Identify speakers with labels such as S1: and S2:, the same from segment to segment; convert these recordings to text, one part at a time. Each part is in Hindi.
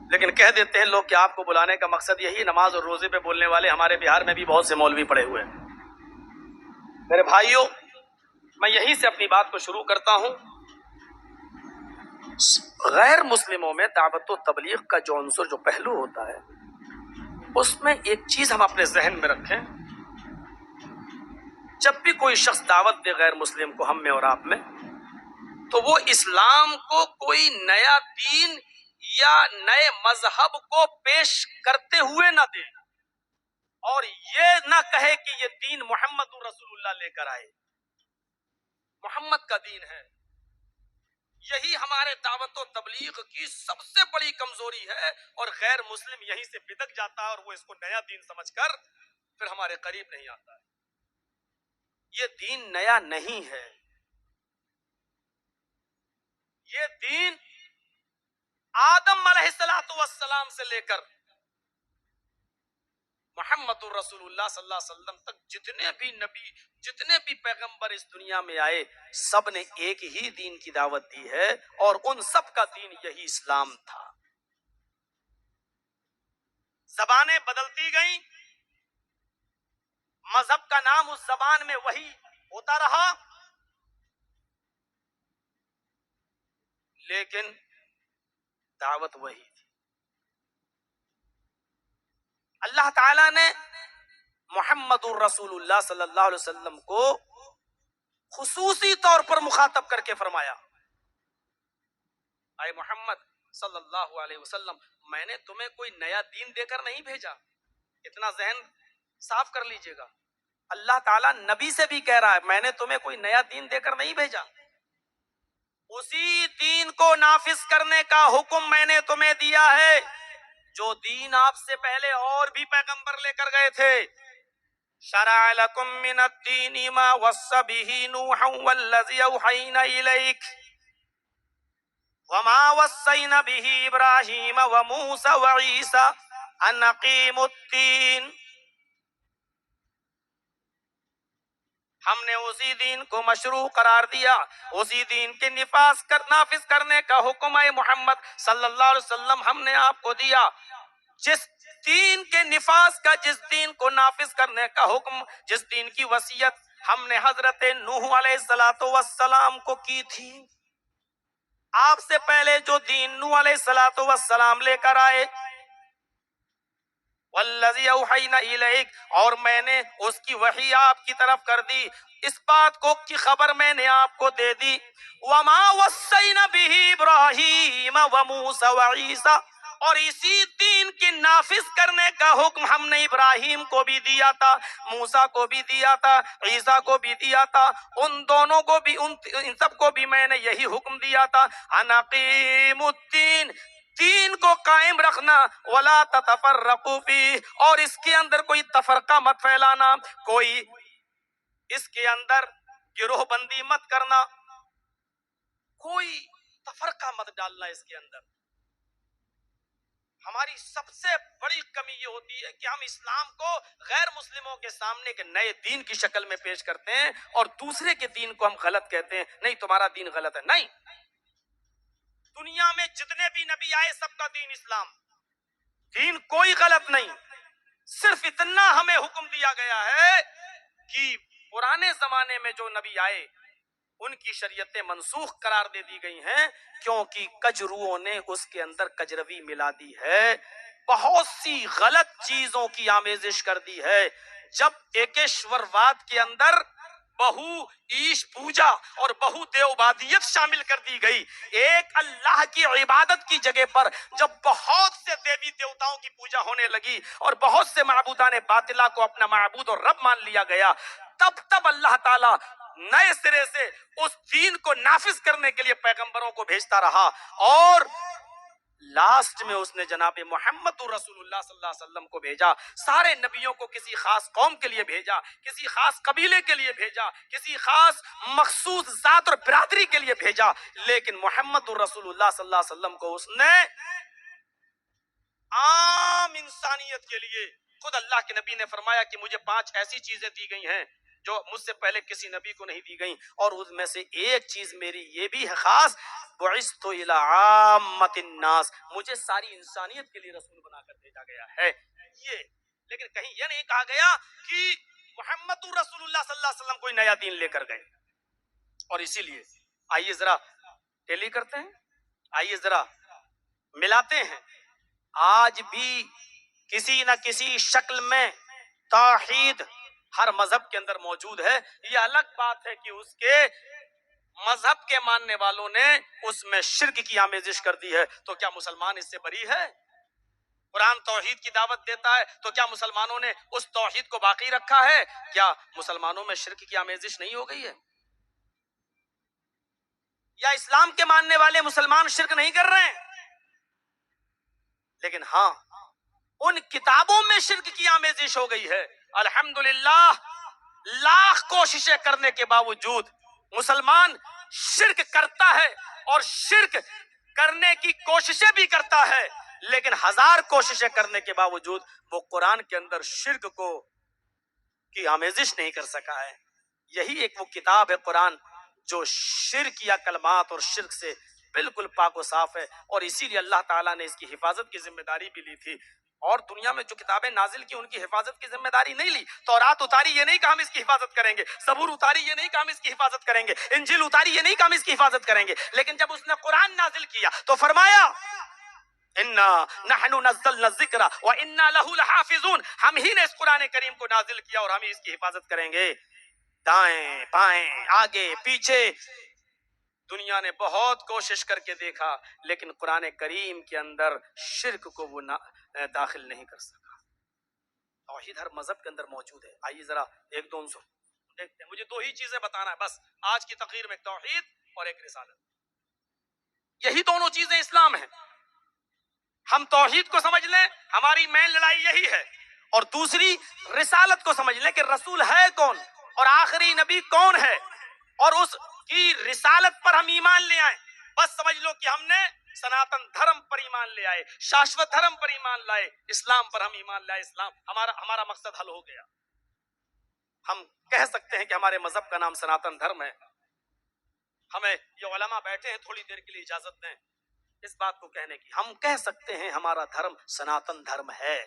S1: लेकिन कह देते हैं लोग कि आपको बुलाने का मकसद यही, नमाज और रोजे पे बोलने वाले हमारे बिहार में भी बहुत से मौलवी पड़े हुए हैं। मेरे भाइयों, मैं यहीं से अपनी बात को शुरू करता हूं। गैर मुस्लिमों में दावत व तबलीग का जो अंसुर, जो पहलू होता है, उसमें एक चीज हम अपने जहन में रखें। जब भी कोई शख्स दावत दे गैर मुस्लिम को, हम में और आप में, तो वो इस्लाम को कोई नया दीन या नए मजहब को पेश करते हुए ना दे, और ये ना कहे कि ये दीन मोहम्मद रसूलुल्लाह लेकर आए, मोहम्मद का दीन है। यही हमारे दावत और तबलीग की सबसे बड़ी कमजोरी है, और गैर मुस्लिम यहीं से बिदक जाता है और वो इसको नया दीन समझकर फिर हमारे करीब नहीं आता है। ये दीन नया नहीं है, ये दीन आदम अलैहिस्सलातु वस्सलाम से लेकर मोहम्मद रसूलुल्लाह सल्लल्लाहु अलैहि वसल्लम तक जितने भी नबी, जितने भी पैगंबर इस दुनिया में आए, सब ने एक ही दीन की दावत दी है, और उन सब का दीन यही इस्लाम था। जबानें बदलती गईं, मजहब का नाम उस जबान में वही होता रहा, लेकिन दावत वही थी। अल्लाह ताला ने मोहम्मदुर रसूलुल्लाह सल्लल्लाहु अलैहि वसल्लम को खुसूसी तौर पर मुखातब करके फरमाया, आए मोहम्मद सल्लल्लाहु अलैहि वसल्लम, मैंने तुम्हें कोई नया दीन देकर नहीं भेजा। इतना जहन साफ कर लीजिएगा। अल्लाह ताला नबी से भी कह रहा है, मैंने तुम्हें कोई नया दीन देकर नहीं भेजा, उसी दीन को नाफिज करने का हुक्म मैंने तुम्हें दिया है जो दीन आपसे पहले और भी पैगंबर लेकर गए थे। शरअ लकुम मिनद्दीनि मा वस्सा बिही नूहन वल्लज़ी औहैना इलैक वमा वस्सैना बिही इब्राहीम व मूसा व ईसा अन अकीमुद्दीन। हमने उसी दीन को मशरू करार दिया, उसी दीन के नाफिज करने का हुक्म है मोहम्मद सल्लल्लाहु अलैहि वसल्लम हमने आपको दिया। जिस दीन के निफाज का, जिस दीन को नाफिज करने का हुक्म, जिस दीन की वसीयत हमने हजरत नूह अलैहिस्सलातु वस्सलाम को की थी, आपसे पहले जो दीन नूह अलैहिस्सलातु वस्सलाम लेकर आए, वल्लज़ी औहैना इलैक, और मैंने उसकी वही आपकी तरफ कर दी, इस बात को की खबर मैंने आपको दे दी। वमा वस्सैना बिही इब्राहीम व मूसा व ईसा, और इसी दीन के नाफिज करने का हुक्म हमने इब्राहिम को भी दिया था, मूसा को भी दिया था, ईसा को भी दिया था। उन दोनों को भी, इन सबको भी मैंने यही हुक्म दिया था, अनकीमुद्दीन, दीन को कायम रखना, वला ततफर्रकू फी, और इसके अंदर कोई तफरका मत फैलाना, कोई इसके अंदर गिरोहबंदी मत करना, कोई तफरका मत डालना इसके अंदर। हमारी सबसे बड़ी कमी ये होती है कि हम इस्लाम को गैर मुस्लिमों के सामने के नए दीन की शक्ल में पेश करते हैं, और दूसरे के दीन को हम गलत कहते हैं। नहीं, तुम्हारा दीन गलत है। नहीं, दुनिया में जितने भी नबी आए सबका दीन इस्लाम, दीन कोई गलत नहीं। सिर्फ इतना हमें हुक्म दिया गया है कि पुराने जमाने में जो नबी आए उनकी शरीयतें मनसूख करार दे दी गई हैं, क्योंकि कजरुओं ने उसके अंदर कजरवी मिला दी है, बहुत सी गलत चीजों की आमेजिश कर दी है। जब एकेश्वरवाद के अंदर बहु ईश पूजा और बहु देववादियत शामिल कर दी गई, एक अल्लाह की इबादत की जगह पर जब बहुत से देवी देवताओं की पूजा होने लगी और बहुत से माबूदाने बातिला को अपना माबूद और रब मान लिया गया, तब अल्लाह ताला नए सिरे से उस दीन को नाफिज करने के लिए पैगंबरों को भेजता रहा, और लास्ट में उसने जनाबे मोहम्मद रसूलुल्लाह सल्लल्लाहु अलैहि वसल्लम को भेजा। सारे नबियों को किसी खास कौम के लिए भेजा, किसी खास कबीले के लिए भेजा, किसी खास मखसूस जात और बिरादरी के लिए भेजा, लेकिन मोहम्मद रसूलुल्लाह सल्लल्लाहु अलैहि वसल्लम को उसने आम इंसानियत के लिए, खुद अल्लाह के नबी ने फरमाया कि मुझे 5 ऐसी चीजें दी गई हैं जो मुझसे पहले किसी नबी को नहीं दी गई। और उसमें से एक चीज मेरी ये भी है खास, बुइस्तु इला आम्मतिन नास, मुझे सारी इंसानियत के लिए रसूल बनाकर भेजा गया है। ये लेकिन कहीं ये नहीं कहा गया कि मोहम्मद रसूलुल्लाह सल्लल्लाहु अलैहि वसल्लम कोई नया दीन लेकर गए। और इसीलिए आइए जरा टेली करते हैं, आइए जरा मिलाते हैं। आज भी किसी न किसी शक्ल में तौहीद हर मजहब के अंदर मौजूद है। यह अलग बात है कि उसके मजहब के मानने वालों ने उसमें शिर्क की आमेजिश कर दी है। तो क्या मुसलमान इससे बरी है? कुरान तौहीद की दावत देता है, तो क्या मुसलमानों ने उस तौहीद को बाकी रखा है? क्या मुसलमानों में शिर्क की आमेजिश नहीं हो गई है? या इस्लाम के मानने वाले मुसलमान शिर्क नहीं कर रहे हैं? लेकिन हाँ, उन किताबों में शिर्क की आमेजिश हो गई है। अल्हम्दुलिल्लाह, लाख कोशिशें करने के बावजूद मुसलमान शिर्क करता है, और शिर्क करने की कोशिशें भी करता है, लेकिन हजार कोशिशें करने के बावजूद वो कुरान के अंदर शिर्क को की आमेजिश नहीं कर सका है। यही एक वो किताब है कुरान जो शिर्क या कलमात और शिर्क से बिल्कुल पाक व साफ है। और इसीलिए अल्लाह ताला ने इसकी हिफाजत की जिम्मेदारी भी ली थी। और दुनिया में जो किताबें नाजिल की उनकी हिफाजत की जिम्मेदारी नहीं ली। तौरात उतारी ये नहीं कहा हम इसकी हिफाजत करेंगे, सबूर उतारी ये नहीं कहा हम इसकी हिफाजत करेंगे, इंजील उतारी ये नहीं कहा हम इसकी हिफाजत करेंगे। लेकिन जब उसने कुरान नाजिल किया तो फरमाया इन्ना नहनु नज़्ज़लना ज़िक्रा व इन्ना लहु लहाफ़िज़ून, हम ही ने इस कुरान करीम को नाजिल किया और हम ही इसकी हिफाजत करेंगे। दाएं बाएं आगे पीछे दुनिया ने बहुत कोशिश करके देखा, लेकिन कुरान करीम के अंदर शिर्क को वो दाखिल नहीं कर सका। तौहीद हर मजहब के अंदर मौजूद है। आइए जरा एक दो उनसे देखते हैं। मुझे दो ही चीजें बताना है बस आज की तकरीर में, एक तौहीद और एक रिसालत। यही दोनों चीजें इस्लाम है। हम तौहीद को समझ लें, हमारी मेन लड़ाई यही है। और दूसरी रिसालत को समझ लें कि रसूल है कौन और आखिरी नबी कौन है, और उसकी रिसालत पर हम ईमान ले आए। बस समझ लो कि हमने सनातन धर्म पर ईमान ले आए, शाश्वत धर्म पर ईमान लाए, इस्लाम पर हम ईमान लाए। इस्लाम हमारा मकसद हल हो गया। हम कह सकते हैं कि हमारे मजहब का नाम सनातन धर्म है। हमें ये उलमा बैठे हैं, थोड़ी देर के लिए इजाजत दें इस बात को कहने की। हम कह सकते हैं हमारा धर्म सनातन धर्म है,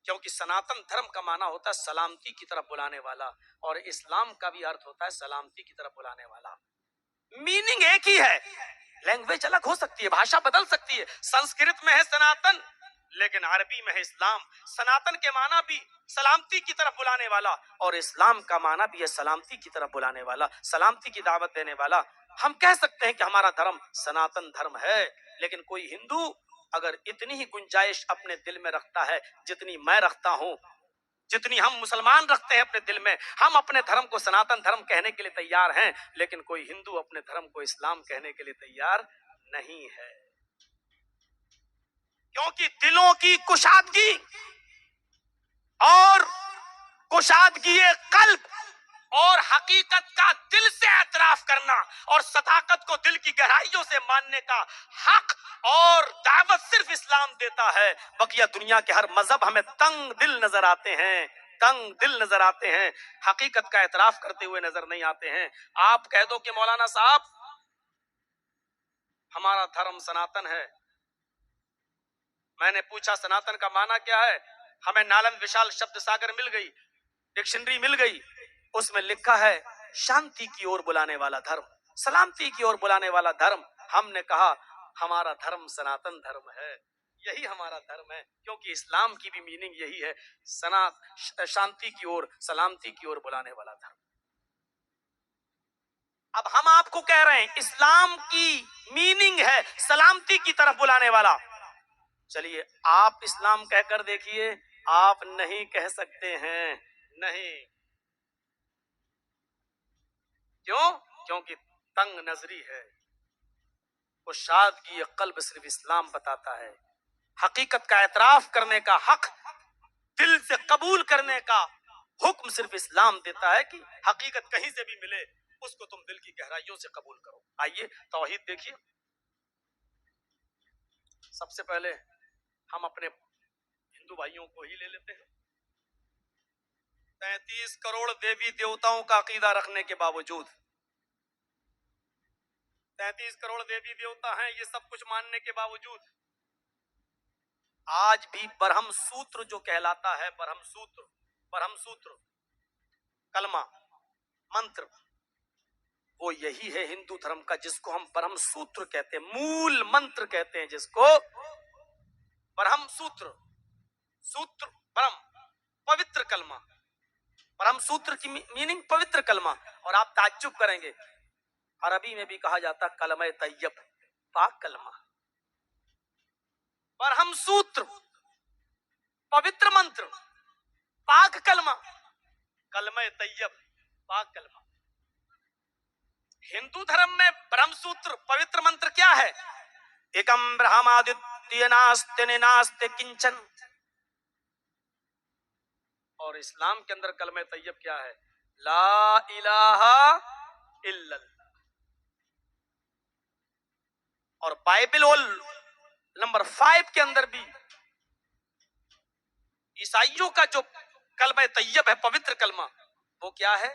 S1: क्योंकि सनातन धर्म का माना होता है सलामती की तरफ बुलाने वाला, और इस्लाम का भी अर्थ होता है सलामती की तरफ बुलाने वाला। मीनिंग एक ही है, लैंग्वेज अलग हो सकती है, भाषा बदल सकती है। संस्कृत में है सनातन, लेकिन अरबी में है इस्लाम। सनातन के माना भी सलामती की तरफ बुलाने वाला, और इस्लाम का माना भी है सलामती की तरफ बुलाने वाला, सलामती की दावत देने वाला। हम कह सकते हैं कि हमारा धर्म सनातन धर्म है, लेकिन कोई हिंदू अगर इतनी ही गुंजाइश अपने दिल में रखता है जितनी मैं रखता हूं, जितनी हम मुसलमान रखते हैं अपने दिल में, हम अपने धर्म को सनातन धर्म कहने के लिए तैयार हैं, लेकिन कोई हिंदू अपने धर्म को इस्लाम कहने के लिए तैयार नहीं है। क्योंकि दिलों की कुशादगी और कुशादगी कल्ब और हकीकत का दिल से एतराफ करना और सदाकत को दिल की गहराइयों से मानने का हक और दावत सिर्फ इस्लाम देता है। बकिया दुनिया के हर मजहब हमें तंग दिल नजर आते हैं, तंग दिल नजर आते हैं, हकीकत का एतराफ करते हुए नजर नहीं आते हैं। आप कह दो कि मौलाना साहब हमारा धर्म सनातन है। मैंने पूछा सनातन का माना क्या है? हमें नालंद विशाल शब्द सागर मिल गई, डिक्शनरी मिल गई, उसमें लिखा है शांति की ओर बुलाने वाला धर्म, सलामती की ओर बुलाने वाला धर्म। हमने कहा हमारा धर्म सनातन धर्म है, यही हमारा धर्म है, क्योंकि इस्लाम की भी मीनिंग यही है, शांति की ओर सलामती की ओर बुलाने वाला धर्म। अब हम आपको कह रहे हैं इस्लाम की मीनिंग है सलामती की तरफ बुलाने वाला। चलिए आप इस्लाम कहकर देखिए, आप नहीं कह सकते हैं, नहीं। क्यों? क्योंकि तंग नजरी है, कुशादगी कल्ब सिर्फ इस्लाम बताता है। हकीकत का एतराफ करने का हक, दिल से कबूल करने का हुक्म सिर्फ इस्लाम देता है कि हकीकत कहीं से भी मिले उसको तुम दिल की गहराइयों से कबूल करो। आइए तौहीद देखिए। सबसे पहले हम अपने हिंदू भाइयों को ही ले लेते हैं। 33 करोड़ देवी देवताओं का अकीदा रखने के बावजूद, 33 करोड़ देवी देवता हैं, ये सब कुछ मानने के बावजूद आज भी ब्रह्म सूत्र जो कहलाता है, ब्रह्म सूत्र कलमा मंत्र, वो यही है हिंदू धर्म का, जिसको हम ब्रह्म सूत्र कहते हैं, मूल मंत्र कहते हैं जिसको ब्रह्म सूत्र। सूत्र ब्रह्म, पवित्र कलमा। ब्रह्म सूत्र की मीनिंग पवित्र कलमा। और आप ताज्जुब करेंगे, अरबी में भी कहा जाता कलमा तैयब, पाक कलमा। ब्रह्म सूत्र, पवित्र मंत्र, पाक कलमा, कलमा तैयब, पाक कलमा। हिंदू धर्म में ब्रह्म सूत्र पवित्र मंत्र क्या है? एकम ब्रह्मादित्य नास्ति नास्ति किंचन। और इस्लाम के अंदर कलमे तैयब क्या है? ला इलाहा इल्लल्लाह। और बाइबल नंबर 5 के अंदर भी ईसाइयों का जो कलमे तैयब है, पवित्र कलमा, वो क्या है?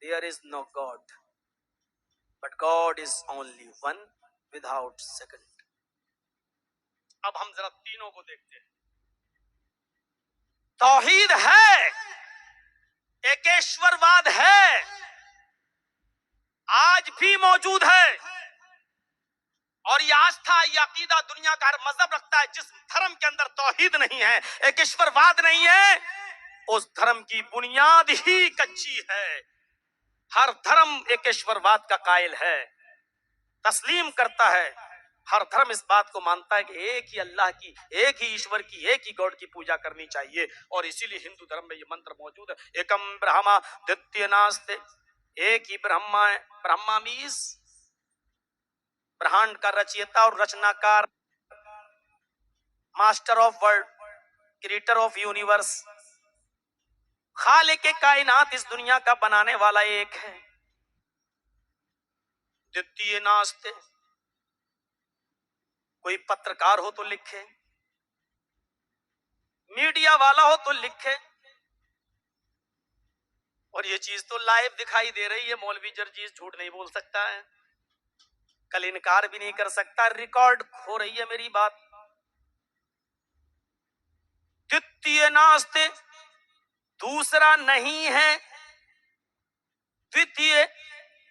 S1: There is no god but god is only one without second. अब हम जरा तीनों को देखते हैं। तौहीद है, एकेश्वरवाद है, आज भी मौजूद है। और ये आस्था, ये अकीदा दुनिया का हर मजहब रखता है। जिस धर्म के अंदर तौहीद नहीं है, एकेश्वरवाद नहीं है, उस धर्म की बुनियाद ही कच्ची है। हर धर्म एकेश्वरवाद का कायल है, तस्लीम करता है। हर धर्म इस बात को मानता है कि एक ही अल्लाह की, एक ही ईश्वर की, एक ही गॉड की पूजा करनी चाहिए। और इसीलिए हिंदू धर्म में ये मंत्र मौजूद है, एकम ब्रह्मा द्वितीय नास्ति। एक ही ब्रह्मा है। ब्रह्मा मीन्स ब्रह्मांड का रचयिता और रचनाकार, master of world, creator of universe, खालिक कायनात, इस दुनिया का बनाने वाला एक है। द्वितीय नास्ते, कोई पत्रकार हो तो लिखे, मीडिया वाला हो तो लिखे। और ये चीज तो लाइव दिखाई दे रही है, मौलवी जर्जीस झूठ नहीं बोल सकता है, कल इनकार भी नहीं कर सकता, रिकॉर्ड हो रही है मेरी बात। द्वितीय नास्ते, दूसरा नहीं है। द्वितीय,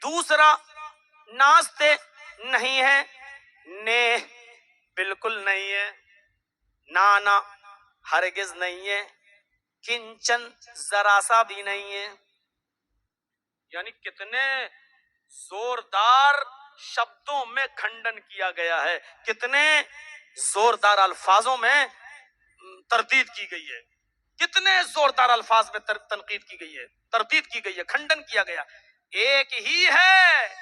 S1: दूसरा, नास्ते नहीं है, ने बिल्कुल नहीं है, नाना हरगिज नहीं है, किंचन जरा सा भी नहीं है। यानी कितने जोरदार शब्दों में खंडन किया गया है, कितने जोरदार अल्फाजों में तरदीद की गई है, कितने जोरदार अल्फाज में तनकीद की गई है, तरदीद की गई है, खंडन किया गया। एक ही है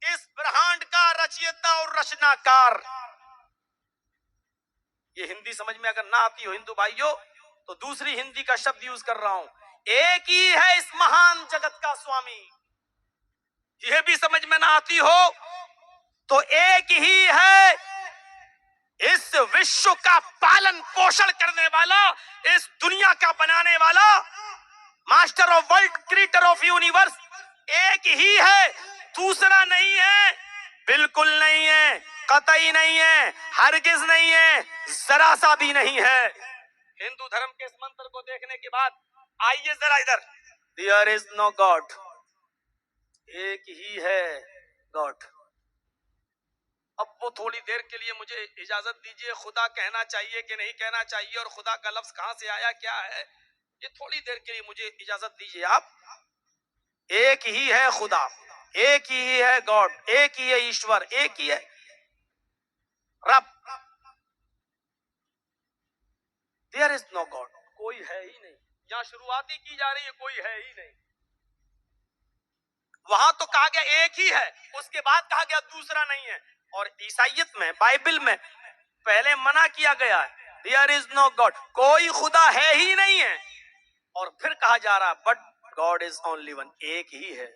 S1: इस ब्रह्मांड का रचयिता और रचनाकार। ये हिंदी समझ में अगर ना आती हो हिंदू भाइयों, तो दूसरी हिंदी का शब्द यूज कर रहा हूं। एक ही है इस महान जगत का स्वामी। यह भी समझ में ना आती हो तो एक ही है इस विश्व का पालन पोषण करने वाला, इस दुनिया का बनाने वाला, master of world, creator of universe. एक ही है, दूसरा नहीं है, बिल्कुल नहीं है, कतई नहीं है, हरगिज नहीं है, जरा सा भी नहीं है। हिंदू धर्म के इस मंत्र को देखने के बाद आइए जरा इधर। देयर इज नो गॉड, एक ही है गॉड। अब वो थोड़ी देर के लिए मुझे इजाजत दीजिए, खुदा कहना चाहिए कि नहीं कहना चाहिए, और खुदा का लफ्ज कहां से आया, क्या है, ये थोड़ी देर के लिए मुझे इजाजत दीजिए आप। एक ही है खुदा, एक ही है गॉड, एक ही है ईश्वर, एक ही है रब। देयर इज नो गॉड, कोई है ही नहीं। यहां शुरुआती की जा रही है, कोई है ही नहीं। वहां तो कहा गया एक ही है, उसके बाद कहा गया दूसरा नहीं है। और ईसाइयत में, बाइबल में पहले मना किया गया है, देयर इज नो गॉड, कोई खुदा है ही नहीं है। और फिर कहा जा रहा but god is only one, एक ही है।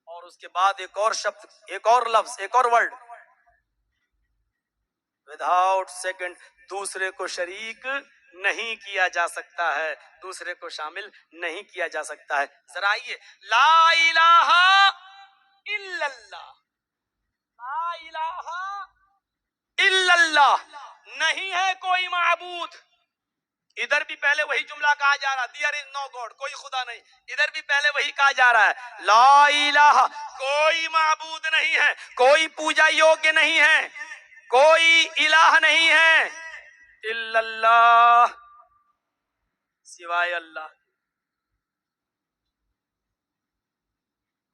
S1: और उसके बाद एक और शब्द, एक और लफ्ज, एक और वर्ड, विदाउट सेकंड, दूसरे को शरीक नहीं किया जा सकता है, दूसरे को शामिल नहीं किया जा सकता है। जरा आइए, ला इलाहा इल्लल्लाह, ला इलाहा इल्लल्लाह, नहीं है कोई माबूद। इधर भी पहले वही जुमला कहा जा रहा, देयर इज नो गॉड, कोई खुदा नहीं। इधर भी पहले वही कहा जा रहा है, ला इलाहा, कोई माबूद नहीं है, कोई पूजा योग्य नहीं है, कोई इलाह नहीं है, इल्लल्लाह, सिवाय अल्लाह।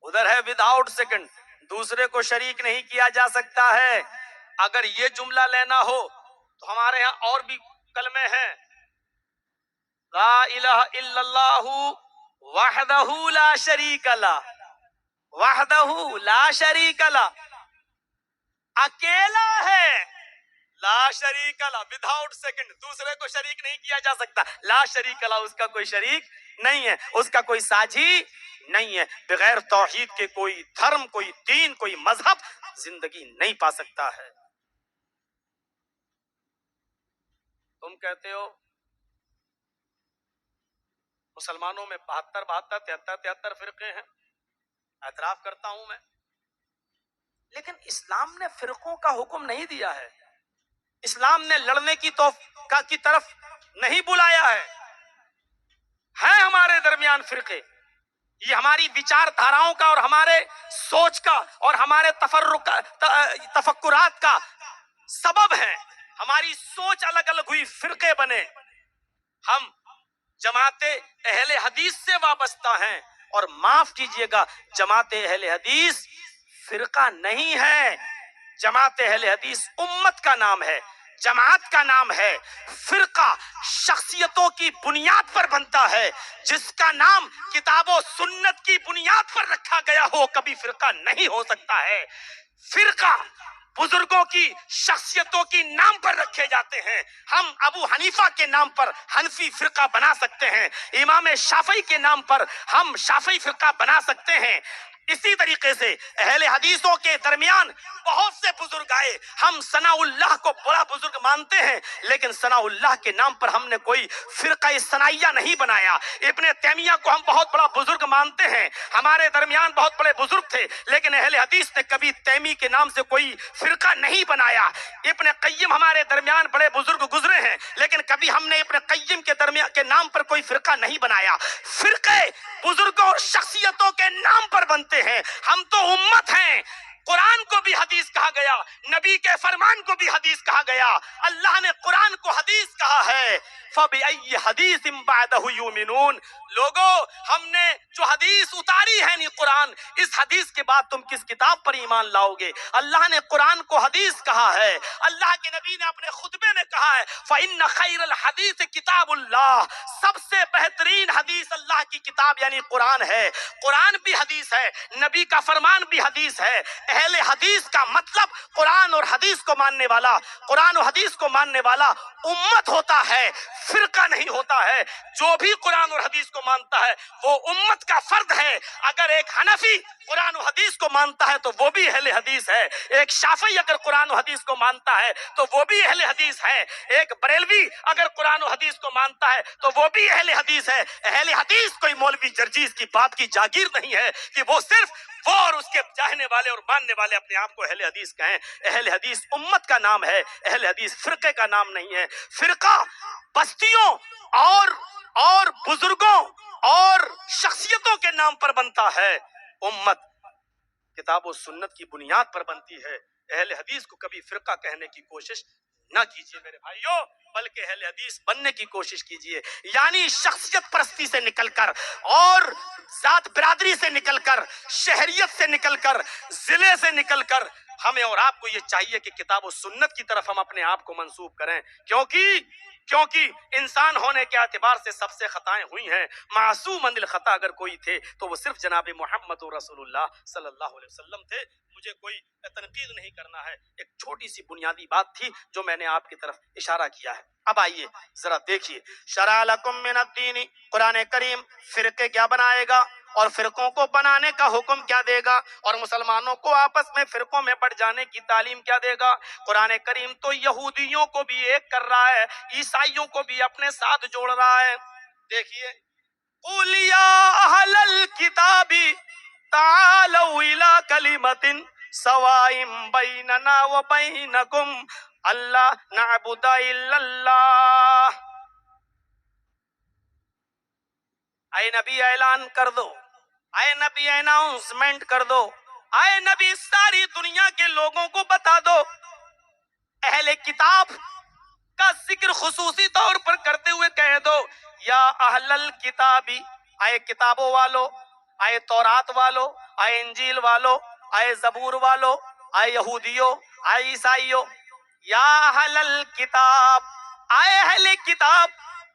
S1: उधर है विदाउट सेकंड, दूसरे को शरीक नहीं किया जा सकता है। अगर ये जुमला लेना हो तो हमारे यहाँ और भी कलमे हैं, ला इलाहा इल्लल्लाहु वहदहु ला शरीक ला, वहदहु ला शरीक ला, अकेला है, ला शरीक ला, विदाउट सेकंड, दूसरे को शरीक नहीं किया जा सकता। ला शरीक ला, उसका कोई शरीक नहीं है, उसका कोई साझी नहीं है। बगैर तौहीद के कोई धर्म, कोई दीन, कोई मजहब जिंदगी नहीं पा सकता है। तुम कहते हो मुसलमानों में 72, 73, 73, 73 फिरके हैं, एतराफ करता हूं मैं, लेकिन इस्लाम ने फिरकों का हुक्म नहीं दिया है। इस्लाम ने लड़ने की की तरफ नहीं बुलाया है हमारे दरमियान फिरके। ये हमारी विचारधाराओं का और हमारे सोच का और हमारे तफक्कुरात का सबब है। हमारी सोच अलग अलग हुई, फिरके बने। हम जमाते अहले हदीस से वाबस्ता हैं, और माफ कीजिएगा, जमाते अहले हदीस फिरका नहीं है। जमाते अहले हदीस उम्मत का नाम है, जमात का नाम है। फिरका शख्सियतों की बुनियाद पर बनता है, जिसका नाम किताबों सुन्नत की बुनियाद पर रखा गया हो, कभी फिरका नहीं हो सकता है। फिरका बुजुर्गों की शख्सियतों की नाम पर रखे जाते हैं। हम अबू हनीफा के नाम पर हनफी फिरका बना सकते हैं, इमाम शाफई के नाम पर हम शाफई फिरका बना सकते हैं। इसी तरीके से अहले हदीसों के दरमियान बहुत से बुजुर्ग आए। हम सनाउल्लाह को बड़ा बुजुर्ग मानते हैं, लेकिन सनाउल्लाह के नाम पर हमने कोई फिरका सनाइया नहीं बनाया। इब्ने तैमिया को हम बहुत बड़ा बुजुर्ग मानते हैं, हमारे दरमियान बहुत बड़े बुजुर्ग थे, लेकिन अहले हदीस ने कभी तैमी के नाम से कोई फिरका नहीं बनाया। इब्ने कय्यम हमारे दरमियान बड़े बुजुर्ग गुजरे हैं, लेकिन कभी हमने इब्ने कय्यम के दरमियान के नाम पर कोई फिरका नहीं बनाया। फिरके बुजुर्गों और शख्सियतों के नाम पर बनते हैं। हम तो उम्मत हैं। कुरान को भी हदीस कहा गया, नबी के फरमान को भी हदीस कहा गया। अल्लाह ने कुरान को हदीस कहा है, फबिअय्यि हदीसिम बअदहु युमिनून। लोगों, हमने जो हदीस उतारी है नी कुरान, इस हदीस के बाद तुम किस किताब पर ईमान लाओगे? अल्लाह ने कुरान को हदीस कहा है। अल्लाह के नबी ने अपने खुतबे में कहा है, फइन्न खैरल हदीस किताबुल्लाह, सबसे बेहतरीन हदीस अल्लाह की किताब यानी कुरान है। कुरान भी हदीस है, नबी का फरमान भी हदीस है। अहले हदीस का मतलब कुरान और हदीस को मानने वाला, कुरान और हदीस को मानने वाला उम्मत होता है, फिरका नहीं होता है। जो भी कुरान और हदीस को मानता है वो उम्मत का फर्द है। अगर एक हनफी कुरान और हदीस को मानता है तो वो भी अहले हदीस है। एक शाफी अगर कुरान और हदीस को मानता है तो वो भी अहले हदीस है। एक बरेलवी अगर कुरान और हदीस को मानता है तो वो भी अहले हदीस है। अहले हदीस कोई मौलवी जर्जीस की बात की जागीर नहीं है कि वो सिर्फ वो और उसके चाहने वाले और मानने वाले अपने आप को अहले हदीस कहें। अहले हदीस उम्मत का नाम है, अहले हदीस फिरके का नाम नहीं है। फिरका बस्तियों और बुजुर्गों और शख्सियतों के नाम पर बनता है, उम्मत किताब और सुन्नत की बुनियाद पर बनती है। अहले हदीस को कभी फिरका कहने की कोशिश ना कीजिए मेरे भाइयों, बल्कि अहले हदीस बनने की कोशिश कीजिए। यानी शख्सियत परस्ती से निकलकर और जात बिरादरी से निकलकर, शहरियत से निकलकर, जिले से निकलकर हमें और आपको ये चाहिए कि किताब और सुन्नत की तरफ हम अपने आप को मंसूब करें। क्योंकि इंसान होने के एतबार से सबसे खताएं हुई हैं। मासूम अनिल खता अगर कोई थे तो वो सिर्फ जनाब मोहम्मद रसूलुल्लाह सल्लल्लाहु अलैहि वसल्लम थे। मुझे कोई तनकीद नहीं करना है, एक छोटी सी बुनियादी बात थी जो मैंने आपकी तरफ इशारा किया है। अब आइए जरा देखिए, शरा लकुम मिन अद्दीन, कुरान करीम फिरके क्या बनाएगा और फिरकों को बनाने का हुक्म क्या देगा, और मुसलमानों को आपस में फिरकों में बढ़ जाने की तालीम क्या देगा। कुरान करीम तो यहूदियों को भी एक कर रहा है, ईसाइयों को भी अपने साथ जोड़ रहा है। देखिए, उलिया अहलल किताबी तालौ इला कलिमतिन सवाइम बैनना व बैनकुम अल्लाह नअबुदा इल्लल्लाह। आए नबी ऐलान कर दो, आए नबी अनाउंसमेंट कर दो, आए नबी सारी दुनिया के लोगों को बता दो, अहले किताब का जिक्र खुसूसी तौर पर करते हुए कह दो, या अहलल किताबी, आए किताबों वालों, आए तौरात वालों, आए इंजील वालों, आए जबूर वालों, आए यहूदियों, आए ईसाइयों, या अहलल किताब, आए अहले किताब,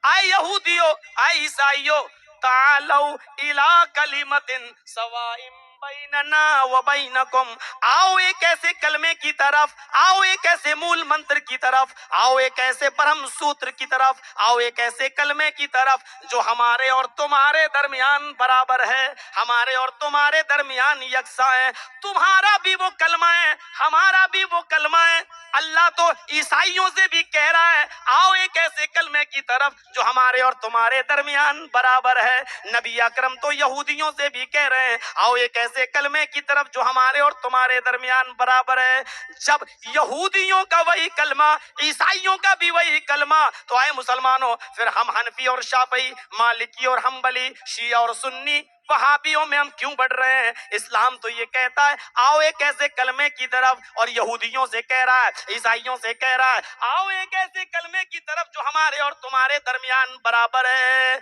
S1: आए यहूदियों, आए ईसाइयों, तालौ इला कलिमतिन सवाइम बैनना व बैनकुम, आओ एक ऐसे कलमे की तरफ, आओ एक ऐसे मूल मंत्र की तरफ, आओ एक ऐसे परम सूत्र की तरफ, आओ एक ऐसे कलमे की तरफ जो हमारे और तुम्हारे दरमियान बराबर है, हमारे और तुम्हारे दरमियान यकसा है। तुम्हारा भी वो कलमा है, हमारा भी वो कलमा है। अल्लाह तो ईसाइयों से भी कह रहा है, आओ एक ऐसे कलमे की तरफ जो हमारे और तुम्हारे दरमियान बराबर है। नबी अकरम तो यहूदियों से भी कह रहे हैं, आओ एक ऐसे कलमे की तरफ जो हमारे और तुम्हारे दरमियान बराबर है। जब यहूदियों का वही कलमा, ईसाइयों का भी वही कलमा, तो आए मुसलमानों, फिर हम हनफी और शाफई, मालिकी और हम्बली, शिया और सुन्नी, वहाबियों में हम क्यों बढ़ रहे हैं। इस्लाम तो ये कहता है, आओ एक ऐसे कलमे की तरफ, और यहूदियों से कह रहा है, ईसाइयों से कह रहा है, आओ एक ऐसे कलमे की तरफ जो हमारे और तुम्हारे दरमियान बराबर है।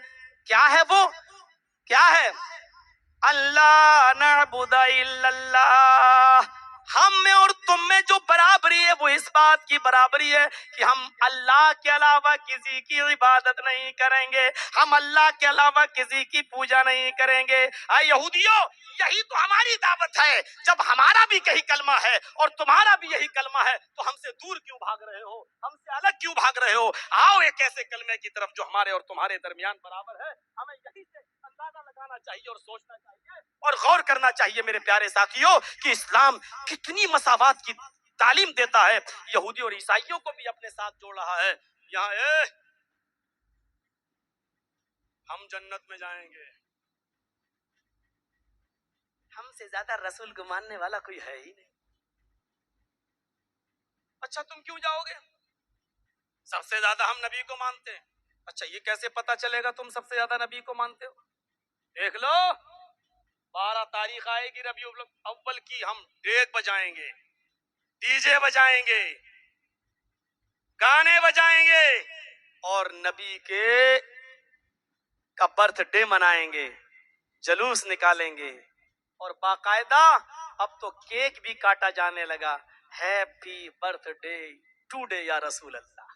S1: क्या है वो, क्या है? अल्लाह नअबुदा इल्लल्लाह, हम में और तुम में जो बराबरी है वो इस बात की बराबरी है कि हम अल्लाह के अलावा किसी की इबादत नहीं करेंगे, हम अल्लाह के अलावा किसी की पूजा नहीं करेंगे। यहूदियों, यही तो हमारी दावत है। जब हमारा भी यही कलमा है और तुम्हारा भी यही कलमा है, तो हमसे दूर क्यों भाग रहे हो, हमसे अलग क्यों भाग रहे हो? आओ एक ऐसे कलमे की तरफ जो हमारे और तुम्हारे दरमियान बराबर है। हमें यही से अंदाजा लगाना चाहिए और सोचना चाहिए और गौर करना चाहिए मेरे प्यारे साथियों कि इस्लाम कितनी मसावात की तालीम देता है। यहूदी और ईसाइयों को भी अपने साथ जोड़ रहा है। यहाँ हम जन्नत में जाएंगे, हमसे ज्यादा रसूल को मानने वाला कोई है ही नहीं। अच्छा, तुम क्यों जाओगे? सबसे ज्यादा हम नबी को मानते हैं। अच्छा, ये कैसे पता चलेगा तुम सबसे ज्यादा नबी को मानते हो? देख लो, 12 तारीख आएगी रबीउल अव्वल की, हम डेग बजाएंगे, डीजे बजाएंगे, गाने बजाएंगे और नबी के का बर्थडे मनाएंगे, जुलूस निकालेंगे और बाकायदा अब तो केक भी काटा जाने लगा, हैप्पी बर्थडे टुडे या रसूल अल्लाह।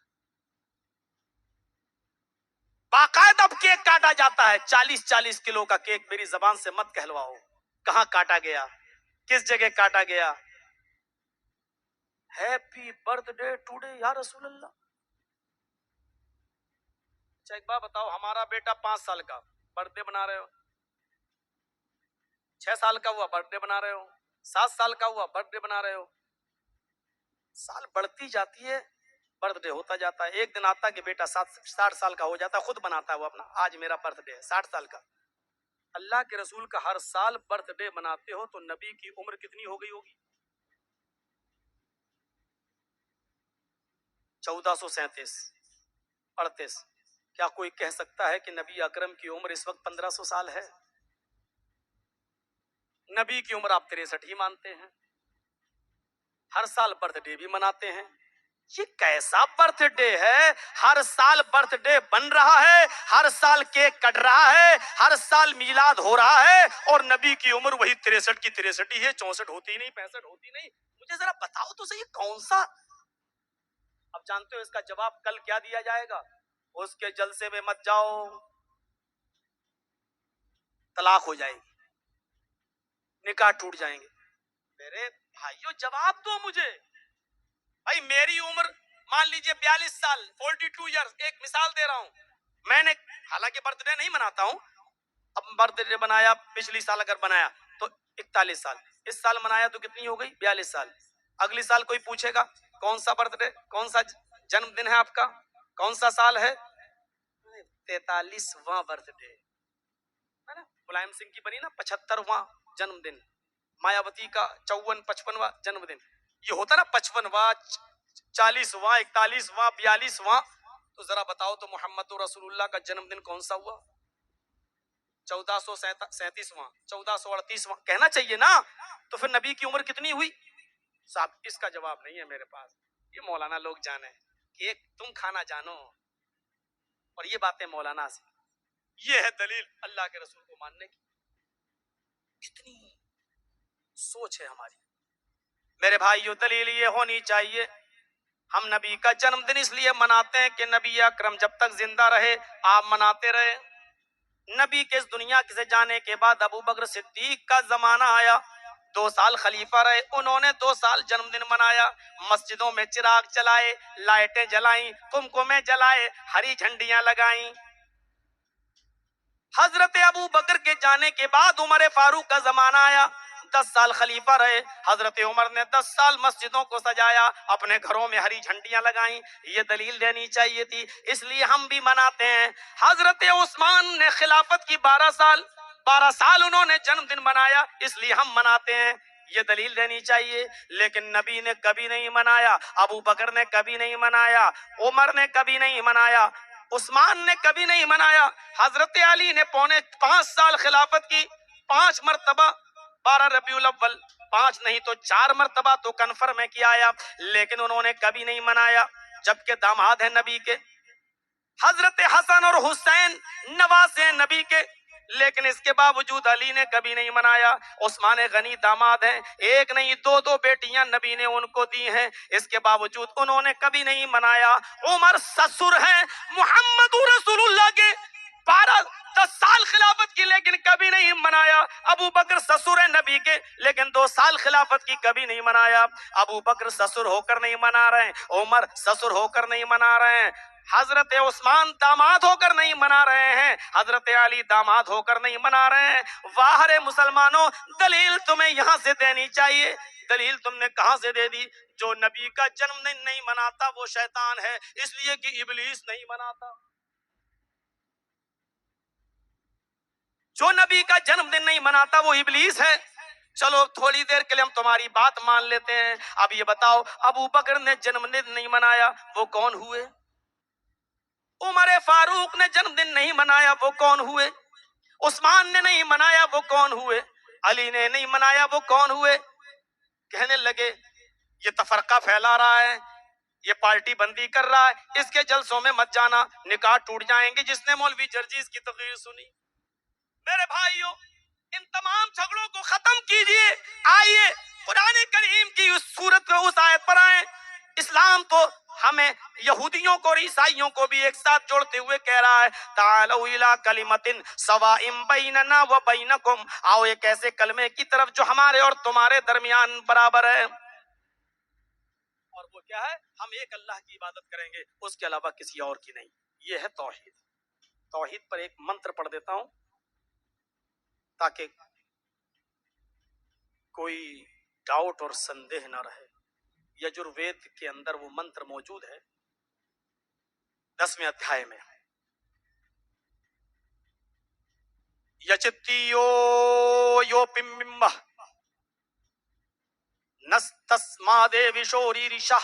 S1: बाकायदा अब केक काटा जाता है, 40-40 किलो का केक। मेरी जबान से मत कहलवाओ, कहां काटा गया, किस जगह काटा गया? हैप्पी बर्थडे टुडे या रसूल अल्लाह। अच्छा, एक बात बताओ, हमारा बेटा 5 साल का, बर्थडे बना रहे हो, 6 साल का हुआ बर्थडे बना रहे हो, 7 साल का हुआ बर्थडे बना रहे हो, साल बढ़ती जाती है, बर्थडे होता जाता है। एक दिन आता कि बेटा 60 साल का हो जाता है, खुद बनाता है वो अपना, आज मेरा बर्थडे है 60 साल का। अल्लाह के रसूल का हर साल बर्थडे मनाते हो तो नबी की उम्र कितनी हो गई होगी? 1437 38। क्या कोई कह सकता है कि नबी अकरम की उम्र इस वक्त 1500 साल है? नबी की उम्र आप 63 ही मानते हैं, हर साल बर्थडे भी मनाते हैं। ये कैसा बर्थडे है? हर साल बर्थडे बन रहा है, हर साल केक कट रहा है, हर साल मिलाद हो रहा है, और नबी की उम्र वही 63 की 63 ही है, 64 होती नहीं, 65 होती नहीं। मुझे जरा बताओ तो सही, कौन सा? अब जानते हो इसका जवाब कल क्या दिया जाएगा? उसके जलसे में मत जाओ, तलाक हो जाएगी, निकाह टूट जाएंगे। मेरे भाइयों, जवाब दो मुझे। भाई मेरी उम्र मान लीजिए 42 साल, 42 ईयर्स, एक मिसाल दे रहा हूं। मैंने हालांकि बर्थडे नहीं मनाता हूं, अब बर्थडे बनाया, पिछली साल अगर बनाया तो 41 साल, इस साल मनाया तो कितनी हो गई? 42 साल। अगली साल कोई पूछेगा कौन सा बर्थडे, कौन सा जन्मदिन है आपका, कौन सा साल है? 43वां बर्थडे है ना। मुलायम सिंह की बनी ना 75वां जन्मदिन, मायावती का 54-55वां जन्मदिन। ये होता ना 55वां, 40वां, 41वां, 42वां। तो जरा बताओ तो मोहम्मद रसूलुल्लाह का जन्मदिन कौन सा हुआ? 1437वां, 1438वां कहना चाहिए ना। तो फिर नबी की उम्र कितनी हुई साहब? इसका जवाब नहीं है मेरे पास। ये मौलाना लोग जाने कि एक तुम खाना जानो और ये बातें मौलाना से। ये है दलील अल्लाह के रसूल को मानने की। कितनी सोच है हमारी मेरे भाइयों। दलील ये होनी चाहिए, हम नबी का जन्मदिन इसलिए मनाते हैं कि नबी अकरम जब तक जिंदा रहे आप मनाते रहे। नबी के इस दुनिया से जाने के बाद अबू बकर सिद्दीक का जमाना आया, 2 साल खलीफा रहे, उन्होंने 2 साल जन्मदिन मनाया, मस्जिदों में चिराग जलाए, लाइटें जलाई, कुमकुमे जलाए, हरी झंडियां लगाई। हजरत अबू बकर के जाने के बाद उमर फारूक का जमाना आया, 10 साल खलीफा रहे, हजरत उमर ने 10 साल मस्जिदों को सजाया, अपने घरों में हरी झंडियां लगाई। ये दलील देनी चाहिए थी, इसलिए हम भी मनाते हैं। हजरत उस्मान ने खिलाफत की 12 साल उन्होंने जन्मदिन मनाया, इसलिए हम मनाते हैं। ये दलील देनी चाहिए। लेकिन नबी ने कभी नहीं मनाया, अबू बकर ने कभी नहीं मनाया, उमर ने कभी नहीं मनाया, उस्मान ने कभी नहीं मनाया। हजरत अली ने 5.5 साल खिलाफत की, 5 मरतबा 12 रबीउल अव्वल, 5 नहीं तो 4 मरतबा तो कन्फर्म है किया आया, लेकिन उन्होंने कभी नहीं मनाया। जबकि दामाद है नबी के, हजरत हसन और हुसैन नवासे नबी के, लेकिन इसके बावजूद अली ने कभी नहीं मनाया। उस्मान गनी दामाद हैं, एक नहीं दो बेटियां नबी ने उनको दी हैं, इसके बावजूद उन्होंने कभी नहीं मनाया। उमर ससुर हैं मोहम्मद रसूलुल्लाह के, 10 साल खिलाफत की लेकिन कभी नहीं मनाया। अबू बकर ससुर है नबी के, लेकिन 2 साल खिलाफत की कभी नहीं मनाया। अबू बकर ससुर होकर नहीं मना रहे, उमर ससुर होकर नहीं मना रहे हैं, हजरत उस्मान दामाद होकर नहीं मना रहे हैं, हजरत अली दामाद होकर नहीं मना रहे हैं। वाह रे मुसलमानों, दलील तुम्हें यहां से देनी चाहिए। दलील तुमने कहां से दे दी? जो नबी का जन्मदिन नहीं मनाता वो शैतान है, इसलिए कि इबलीस नहीं मनाता। जो नबी का जन्मदिन नहीं मनाता वो इबलीस है। चलो थोड़ी देर के लिए हम तुम्हारी बात मान लेते हैं। अब ये बताओ, अबू बकर ने जन्मदिन नहीं मनाया, वो कौन हुए? उमर फारूक ने जन्मदिन नहीं मनाया, वो कौन हुए? उस्मान ने नहीं मनाया, वो कौन हुए? अली ने नहीं मनाया, वो कौन हुए? कहने लगे ये तफरका फैला रहा है, ये पार्टी बंदी कर रहा है, इसके जलसों में मत जाना, निकाह टूट जाएंगे। जिसने मौलवी जर्जीज की तकरीर सुनी, मेरे भाइयों, इन तमाम झगड़ों को खत्म कीजिए। आइए कुरान करीम की उस सूरत में उस आयत पर आए। इस्लाम तो हमें यहूदियों को और ईसाइयों को भी एक साथ जोड़ते हुए कह रहा है, तालू इला कलिमतिन सवाइम बैनना व बैनकुम, आओ एक ऐसे कलमे की तरफ जो हमारे और तुम्हारे दरमियान बराबर है। और वो क्या है? हम एक अल्लाह की इबादत करेंगे, उसके अलावा किसी और की नहीं। ये है तौहीद। तौहीद पर एक मंत्र पढ़ देता हूं ताकि कोई डाउट और संदेह न रहे। यजुर्वेद के अंदर वो मंत्र मौजूद है 10वें अध्याय में। यचित्तियो यो पिम्बिम्ब नस्तस्मादे विशोरी ऋषा।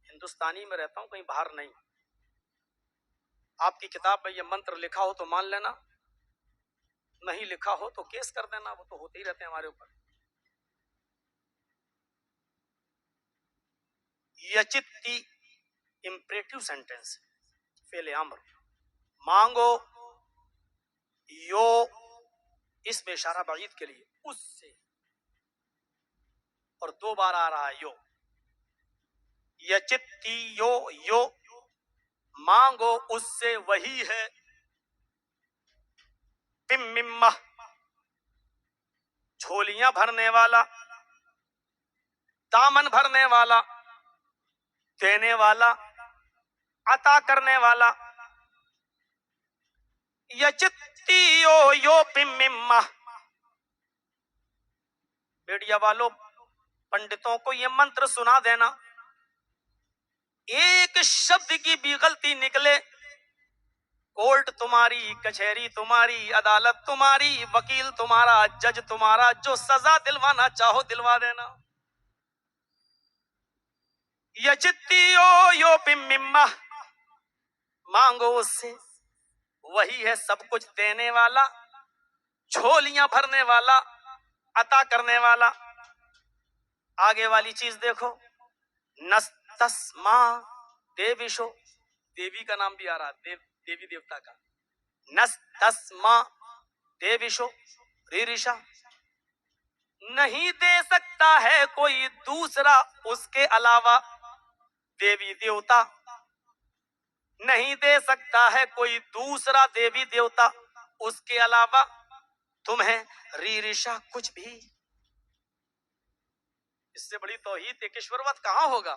S1: हिंदुस्तानी में रहता हूं, कहीं बाहर नहीं। आपकी किताब में ये मंत्र लिखा हो तो मान लेना, नहीं लिखा हो तो केस कर देना, वो तो होते ही रहते हैं हमारे ऊपर। यचित्ती इंपरेटिव सेंटेंस, फेले अम्र, मांगो, यो इसमें इशारा बाईद के लिए, उससे, और 2 बार आ रहा है यो। यचित्ती यो मांगो उससे वही है। पिम्मिम्मा झोलियां भरने वाला, दामन भरने वाला, देने वाला। अता करने वाला। यचित्तियो यो पिम्मिम्मा। मीडिया वालों, पंडितों को ये मंत्र सुना देना, एक शब्द की भी गलती निकले, कोर्ट तुम्हारी, कचहरी तुम्हारी, अदालत तुम्हारी, वकील तुम्हारा, जज तुम्हारा, जो सजा दिलवाना चाहो दिलवा देना। यचित्तियो यो पिम्मिम्मा, मांगो उससे, वही है सब कुछ देने वाला, झोलियां भरने वाला, अता करने वाला। आगे वाली चीज देखो, नस्तस्मा देविशो, देवी का नाम भी आ रहा, देवी देवता का। नस्तस्मा देविशो रीरिशा, नहीं दे सकता है कोई दूसरा उसके अलावा, देवी देवता नहीं दे सकता है कोई दूसरा देवी देवता उसके अलावा तुम्हें रीरिशा कुछ भी। इससे बड़ी तौहीद ईश्वरवत कहां होगा।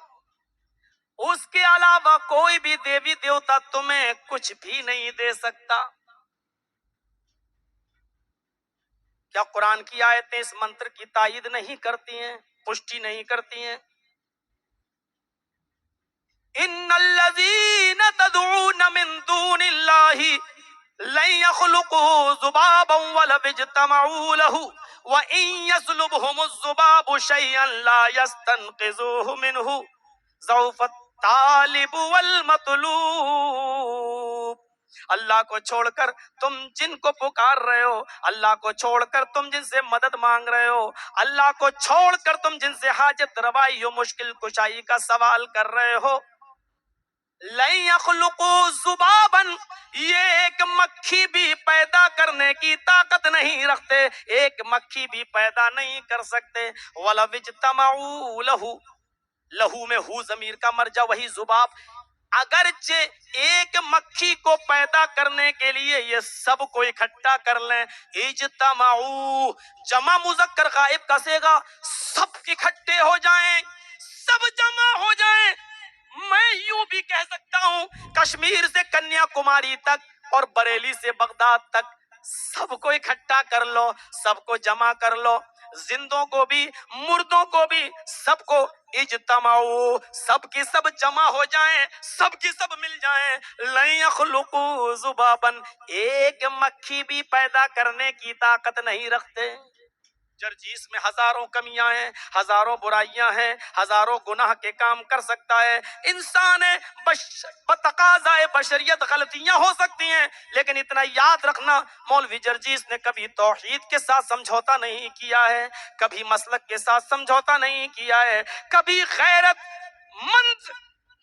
S1: उसके अलावा कोई भी देवी देवता तुम्हें कुछ भी नहीं दे सकता। क्या कुरान की आयतें इस मंत्र की तायीद नहीं करती हैं, पुष्टि नहीं करती हैं? इन्नल्लज़ीना तदऊन मिन दूनिल्लाहि लन यख़्लुक़ू ज़ुबाबन वला यज्तमऊ लहू व इन यसलुबहुमुज़ ज़ुबाबु शयअन ला यस्तनक़िज़ूहु मिन्हु ज़ौफ़त तालिब वल मतलूब। अल्लाह को छोड़कर तुम जिनको पुकार रहे हो, अल्लाह को छोड़कर तुम जिनसे मदद मांग रहे हो, अल्लाह को छोड़कर तुम जिनसे हाजत रवाई हो, मुश्किल कुशाई का सवाल कर रहे हो, लन यख़्लुक़ू ज़ुबाबन, ये एक मक्खी भी पैदा करने की ताकत नहीं रखते, एक मक्खी भी पैदा नहीं कर सकते। वला इज्तमऊ लहू, लहू में हु जमीर का मर्जा वही जुबाब, अगरचे एक मक्खी को पैदा करने के लिए ये सब को इकट्ठा कर लें, इज्तमऊ जमा मुज़क्कर गायब कसेगा, सब इकट्ठे हो जाएं, सब जमा हो जाएं। मैं यूं भी कह सकता हूं, कश्मीर से कन्याकुमारी तक और बरेली से बगदाद तक सबको इकट्ठा कर लो, सबको जमा कर लो, जिंदों को भी मुर्दों को भी, सबको इज्तमाऊ, सबकी सब जमा हो जाएं, सबकी सब मिल जाएं। लन यख़्लुक़ू ज़ुबाबन, एक मक्खी भी पैदा करने की ताकत नहीं रखते। जर्जीस में हजारों कमियां हैं, हजारों बुराइयां हैं, हजारों गुनाह के काम कर सकता है इंसान है, बतकाज़ाए बशरियत गलतियां हो सकती हैं, लेकिन इतना याद रखना, मौलवी जर्जीस ने कभी तौहीद के साथ समझौता नहीं किया है, कभी मसलक के साथ समझौता नहीं किया है, कभी गैरत मंद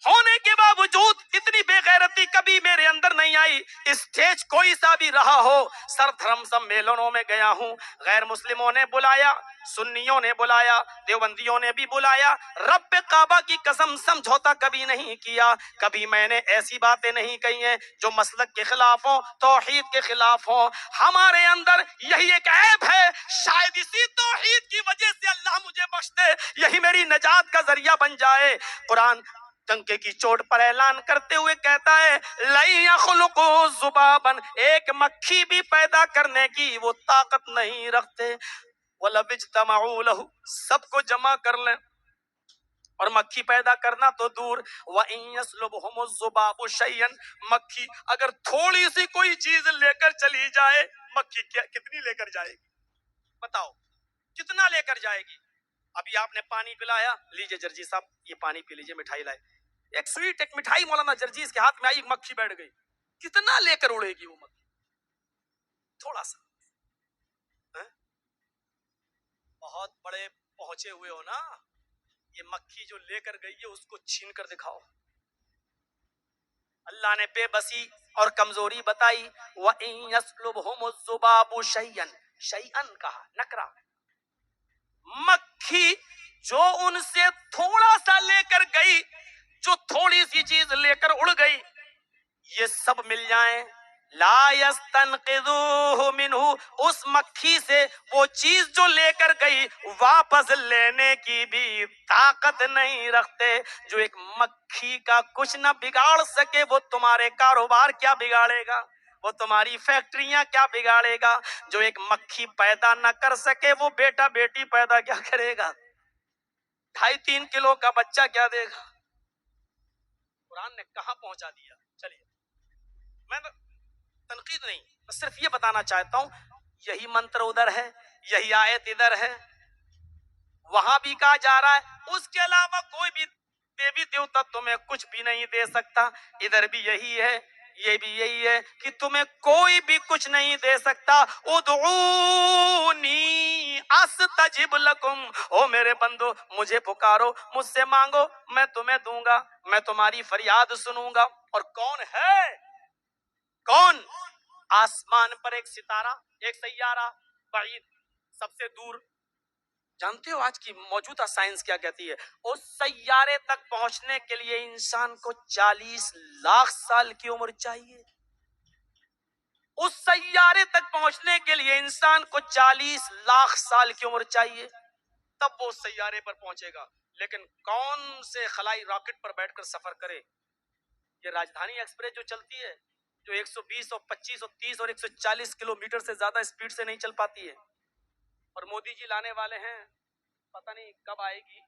S1: होने के बावजूद इतनी बेगैरती कभी मेरे अंदर नहीं आई। स्टेज कोई सा भी रहा हो, सरधर्म सम्मेलनों में गया हूं, गैर मुस्लिमों ने बुलाया, सुन्नियों ने बुलाया, देवबंदियों ने भी बुलाया, रब्बे काबा की कसम समझौता कभी नहीं किया, कभी मैंने ऐसी बातें नहीं कही हैं जो मसलक के खिलाफ हो, तौहीद के खिलाफ हो। हमारे अंदर यही एक ऐब है, शायद इसी तौहीद की वजह से अल्लाह मुझे बख्श दे, यही मेरी नजात का जरिया बन जाए। कुरान टंके की चोट पर ऐलान करते हुए कहता है, लन यख़्लुक़ू ज़ुबाबन, एक मक्खी भी पैदा करने की वो ताकत नहीं रखते। वला इज्तमऊ लहू, सबको जमा कर लें, और मक्खी पैदा करना तो दूर, व इन यसलुबहुमुज़ ज़ुबाबु शयअन, मक्खी अगर थोड़ी सी कोई चीज लेकर चली जाए, मक्खी क्या कितनी लेकर जाएगी बताओ, कितना लेकर जाएगी। अभी आपने पानी पिलाया, लीजिए जर्जी साहब ये पानी पी लीजिए, मिठाई लाए, एक स्वीट एक मिठाई मौलाना जर्जीस के हाथ में आई, मक्खी बैठ गई, कितना लेकर उड़ेगी वो मक्खी, थोड़ा सा है? बहुत बड़े पहुंचे हुए हो ना, ये मक्खी जो लेकर गई है उसको छीन कर दिखाओ। अल्लाह ने बेबसी और कमजोरी बताई, व इन यसलुबहुमुज़ ज़ुबाबु शयअन, शयअन कहा नकरा, मक्खी जो उनसे थोड़ा सा लेकर गई, जो थोड़ी सी चीज लेकर उड़ गई, ये सब मिल जाएं, ला यस्तनक़िज़ूहु मिन्हु, उस मक्खी से वो चीज जो लेकर गई वापस लेने की भी ताकत नहीं रखते। जो एक मक्खी का कुछ न बिगाड़ सके वो तुम्हारे कारोबार क्या बिगाड़ेगा, वो तुम्हारी फैक्ट्रियां क्या बिगाड़ेगा। जो एक मक्खी पैदा न कर सके वो बेटा बेटी पैदा क्या करेगा। 2.5-3 किलो का बच्चा क्या देगा। कुरान ने कहां पहुंचा दिया। चलिए, मैं तनकीद नहीं, मैं सिर्फ ये बताना चाहता हूं, यही मंत्र उधर है, यही आयत इधर है, वहां भी कहा जा रहा है उसके अलावा कोई भी देवी देवता तुम्हें कुछ भी नहीं दे सकता। इधर भी यही है, ये भी यही है कि तुम्हें कोई भी कुछ नहीं दे सकता। उदऊनी अस्तजिब लकुम, ओ मेरे बंदो मुझे पुकारो, मुझसे मांगो, मैं तुम्हें दूंगा, मैं तुम्हारी फरियाद सुनूंगा। और कौन है, कौन? आसमान पर एक सितारा, एक सैयारा बाईद, सबसे दूर। जानते हो आज की मौजूदा साइंस क्या कहती है? उस सैयारे तक पहुंचने के लिए इंसान को 40 लाख साल की उम्र चाहिए। उस सैयारे तक पहुंचने के लिए इंसान को 40 लाख साल की उम्र चाहिए, तब वो उस सैयारे पर पहुंचेगा। लेकिन कौन से खलाई रॉकेट पर बैठकर सफर करे? ये राजधानी एक्सप्रेस जो चलती है, जो 120 और 25 और 30 और 140 किलोमीटर से ज्यादा स्पीड से नहीं चल पाती है, और मोदी जी लाने वाले हैं, पता नहीं कब आएगी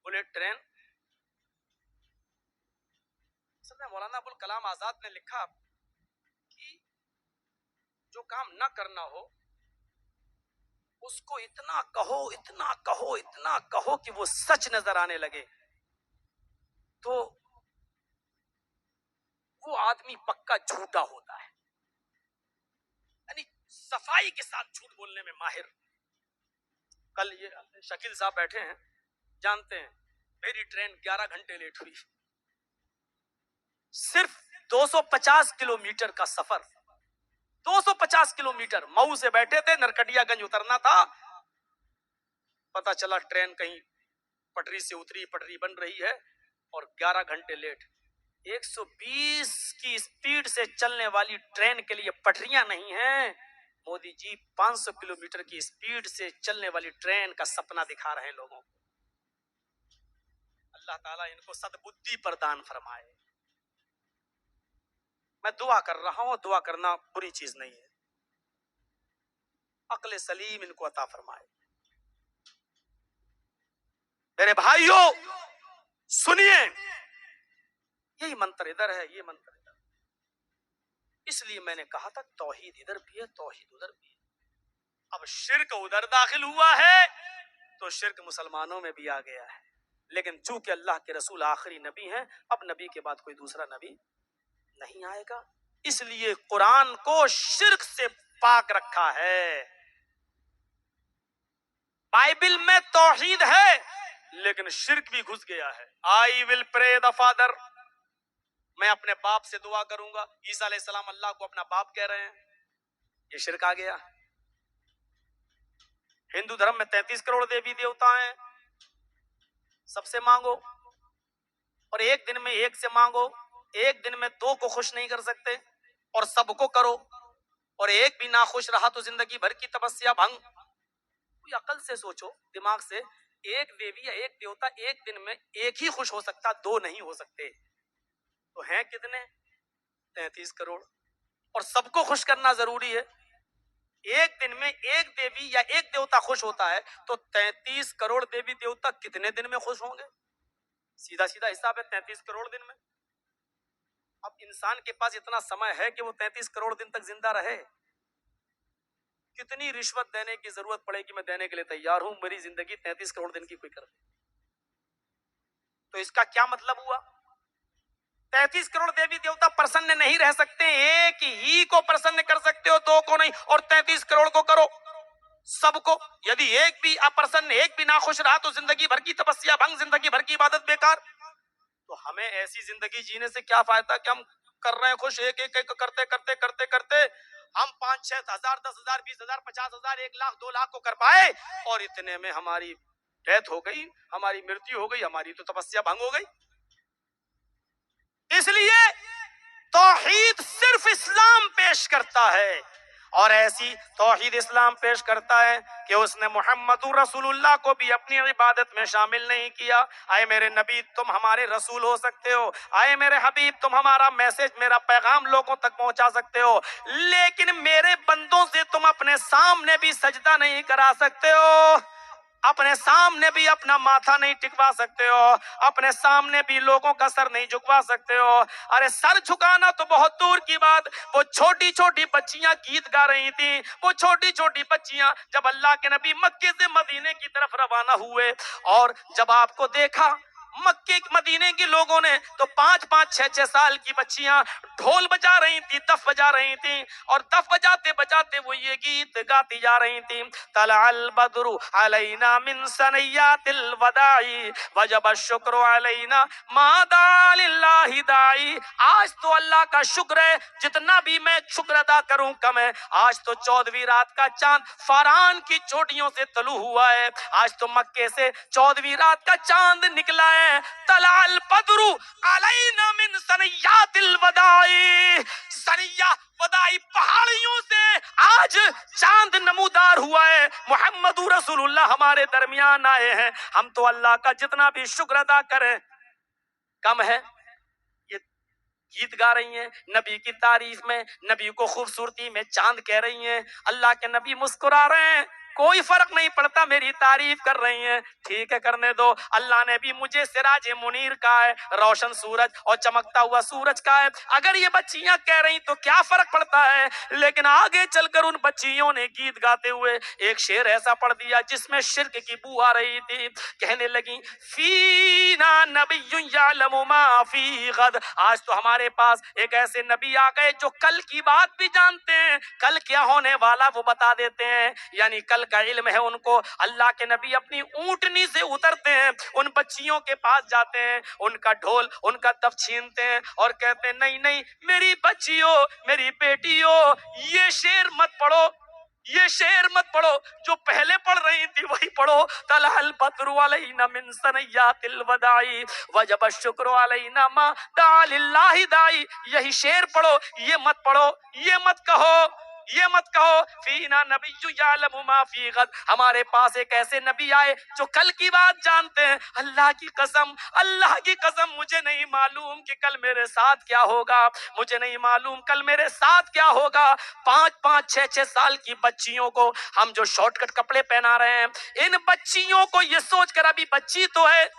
S1: बुलेट ट्रेन। मौलाना अबुल कलाम आजाद ने लिखा कि जो काम न करना हो उसको इतना कहो, इतना कहो, इतना कहो कि वो सच नजर आने लगे, तो वो आदमी पक्का झूठा होता है। यानी सफाई के साथ झूठ बोलने में माहिर। कल ये शकील साहब बैठे हैं, जानते हैं मेरी ट्रेन 11 घंटे लेट हुई। सिर्फ 250 किलोमीटर का सफर, 250 किलोमीटर। मऊ से बैठे थे, नरकटियागंज उतरना था, पता चला ट्रेन कहीं पटरी से उतरी, पटरी बन रही है और 11 घंटे लेट। 120 की स्पीड से चलने वाली ट्रेन के लिए पटरियां नहीं हैं। मोदी जी 500 किलोमीटर की स्पीड से चलने वाली ट्रेन का सपना दिखा रहे हैं लोगों को। अल्लाह ताला इनको सद्बुद्धि प्रदान फरमाए। मैं दुआ कर रहा हूं, दुआ करना बुरी चीज नहीं है, अक्ल सलीम इनको अता फरमाए। मेरे भाइयों सुनिए, यही मंत्र इधर है, ये मंत्र इधर। इसलिए मैंने कहा था तौहीद इधर भी है, तौहीद उधर भी है। अब शिर्क उधर दाखिल हुआ है तो शिर्क मुसलमानों में भी आ गया है। लेकिन चूंकि अल्लाह के रसूल आखिरी नबी हैं, अब नबी के बाद कोई दूसरा नबी नहीं आएगा, इसलिए कुरान को शिर्क से पाक रखा है। बाइबल में तौहीद है लेकिन शिर्क भी घुस गया है। I will pray the father, मैं अपने बाप से दुआ करूंगा। ईसा अलैहिस्सलाम अल्लाह को अपना बाप कह रहे हैं, ये शिर्क आ गया। हिंदू धर्म में 33 करोड़ देवी देवता हैं, सबसे मांगो, और एक दिन में एक से मांगो। एक दिन में 2 को खुश नहीं कर सकते और सबको करो, और एक भी ना खुश रहा तो जिंदगी भर की तपस्या भंग। कोई अकल से सोचो, दिमाग से, एक देवी या एक देवता एक दिन में एक ही खुश हो सकता, 2 नहीं हो सकते। तो हैं कितने? 33 करोड़, और सबको खुश करना जरूरी है। एक दिन में एक देवी या एक देवता खुश होता है तो 33 करोड़ देवी देवता कितने दिन में खुश होंगे? सीधा सीधा हिसाब है, 33 करोड़ दिन में। अब इंसान के पास इतना समय है कि वो 33 करोड़ दिन तक जिंदा रहे। कितनी रिश्वत देने की जरूरत पड़ेगी, मैं देने के लिए तैयार हूं, मेरी जिंदगी 33 करोड़ दिन की कोई कर दे। तो इसका क्या मतलब हुआ? 33 करोड़ देवी देवता प्रसन्न नहीं रह सकते, एक ही को प्रसन्न कर सकते हो, 2 को नहीं। और 33 करोड़ को करो, सबको। यदि एक भी अप्रसन्न, एक भी नाखुश रहा तो जिंदगी भर की तपस्या भंग, जिंदगी भर की इबादत बेकार। तो हमें ऐसी जिंदगी जीने से क्या फायदा कि हम कर रहे हैं खुश, एक एक एक करते करते करते करते हम 5-6 हजार, 10,000, 20,000, 50,000, 1 लाख, 2 लाख को कर पाए, और इतने में हमारी डेथ हो गई, हमारी मृत्यु हो गई, हमारी तो तपस्या भंग हो गई। इसलिए तौहीद सिर्फ इस्लाम पेश करता है, और ऐसी तौहीद इस्लाम पेश करता है कि उसने मुहम्मदुर रसूलुल्लाह को भी अपनी इबादत में शामिल नहीं किया। आए मेरे नबी तुम हमारे रसूल हो सकते हो, आए मेरे हबीब तुम हमारा मैसेज मेरा पैगाम लोगों तक पहुंचा सकते हो, लेकिन मेरे बंदों से तुम अपने सामने भी सजदा नहीं करा सकते हो, अपने सामने भी अपना माथा नहीं टिकवा सकते हो, अपने सामने भी लोगों का सर नहीं झुकवा सकते हो। अरे सर झुकाना तो बहुत दूर की बात, वो छोटी छोटी बच्चियां गीत गा रही थी, वो छोटी छोटी बच्चियां जब अल्लाह के नबी मक्के से मदीने की तरफ रवाना हुए, और जब आपको देखा मक्के मदीने के लोगों ने तो 5-5 6-6 साल की बच्चियां ढोल बजा रही थी, दफ बजा रही थी, और दफ बजाते बजाते वो ये गीत गाती जा रही थी, तलअल बद्रु अलैना मिन सनियातिल वदाई वजब शुक्र अलैना मादा लिल्लाहि दाई। आज तो अल्लाह का शुक्र है, जितना भी मैं शुक्र अदा करूं कम है। आज तो 14वीं रात का चांद फरान की चोटियों से तलु हुआ है, आज तो मक्के से 14वीं रात का चांद निकला है। तलाल बद्रु अलैना मिन सनियातिल वदाई, सनिया वदाई पहाड़ियों से आज चांद नमूदार हुआ है, मुहम्मदुर रसूलुल्लाह हमारे दरमियान आए हैं। हम तो अल्लाह का जितना भी शुक्र अदा करें कम है। ये गीत गा रही हैं नबी की तारीफ में, नबी को खूबसूरती में चांद कह रही हैं, अल्लाह के नबी मुस्कुरा रहे हैं, कोई फर्क नहीं पड़ता, मेरी तारीफ कर रही हैं, ठीक है करने दो। अल्लाह ने भी मुझे सिराज मुनीर कहा है, रोशन सूरज और चमकता हुआ सूरज का है। अगर ये बच्चियां कह रही तो क्या फर्क पड़ता है, लेकिन आगे चलकर उन बच्चियों ने गीत गाते हुए एक शेर ऐसा पढ़ दिया जिसमें शिर्क की बू आ रही थी। कहने लगी फीना नबियुन यअलमु मा फी गद, आज तो हमारे पास एक ऐसे नबी आ गए जो कल की बात भी जानते हैं, कल क्या होने वाला वो बता देते हैं, यानी कल का इल्म है उनको। अल्लाह के नबी अपनी ऊंटनी से उतरते हैं, उन बच्चियों के पास जाते हैं, उनका ढोल उनका दफ छीनते हैं और कहते हैं नहीं नहीं मेरी बच्चियों मेरी बेटियों, ये शेर मत पढ़ो, ये शेर मत पढ़ो, जो पहले पढ़ रही थी वही पढ़ो। तलहल बद्रु अलैना मिन सनियातिल वदाई वजब शुक्र अलैना मा दालिल्लाहि दाई, यही शेर पढ़ो, ये मत पढ़ो, ये मत कहो, ये मत कहो फीना नबिय्यु यअलमु मा फी गद, हमारे पास एक ऐसे नबी आए जो कल की बात जानते हैं। अल्लाह की कसम, अल्लाह की कसम मुझे नहीं मालूम कि कल मेरे साथ क्या होगा, मुझे नहीं मालूम कल मेरे साथ क्या होगा। 5-5 6-6 साल की बच्चियों को हम जो शॉर्टकट कपड़े पहना रहे हैं, इन बच्चियों को ये सोचकर अभी बच्ची तो है,